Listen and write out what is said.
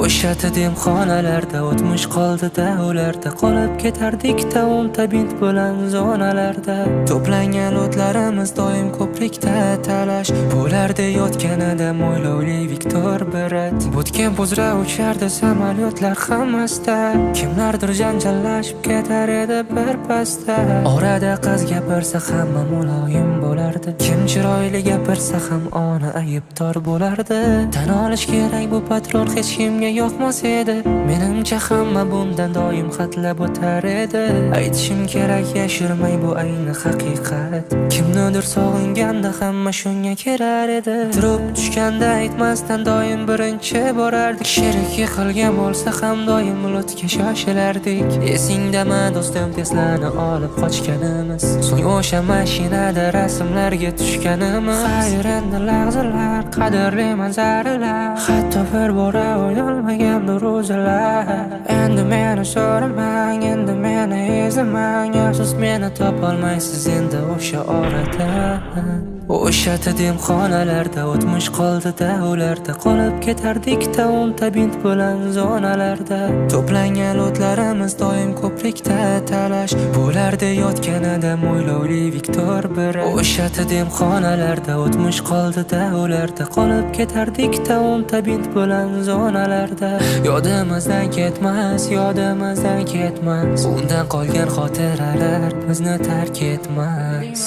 O'sha xonalarda o'tmish qoldi-da, ularda qolib ketardik ta'un bint bilan zonalarda. To'plangan o'tlarimiz doim ko'prikda talash, bularda yotganida mo'ylovli Viktor Berat. Butgan buzra uchardi samolyotlar hammasda, kimlardir janjallashib ketar edi bir pasda. Orada qiz gapirsa hamma muloyim bo'lardi, kim chiroyli gapirsa ham ona aybdor bo'lardi. Tan olish kerak, bu patron hech kimga yoqmas edi. Menimcha hamma bundan doim xatlab o'tar edi. Aytishim kerak, yashirmay, bu ayni haqiqat. Kimnidir sog'inganda hamma shunga kerar edi. Turib tushganda aytmasdan doim birinchi borardik. Sherik yiqilgan bo'lsa ham doim mulutga shoshilardik. Esingdami do'stim, Tesla'ni olib qochganimiz, so'ng o'sha mashinada rasmlarga tushganimiz. Xayr, endi lahzalar, qadrli manzaralar, hatto bir bora o'yolmagandir o'zilar. Endi meni so'ramang, endi meni izlamang, afsus meni topolmaysiz endi o'sha orada. O'sha xonalarda o'tmish qoldi-da, ularda qolib ketardik ta'un bint bilan zonalarda. To'plangan o'tlarimiz doim ko'prikda talash, bularda yotganida mo'ylovli Viktor Berat. O'sha xonalarda o'tmish qoldi-da, ularda qolib ketardik ta'un bint bilan zonalarda. Yodimizdan ketmas, yodimizdan ketmas, undan qolgan xotiralar bizni tark etmas.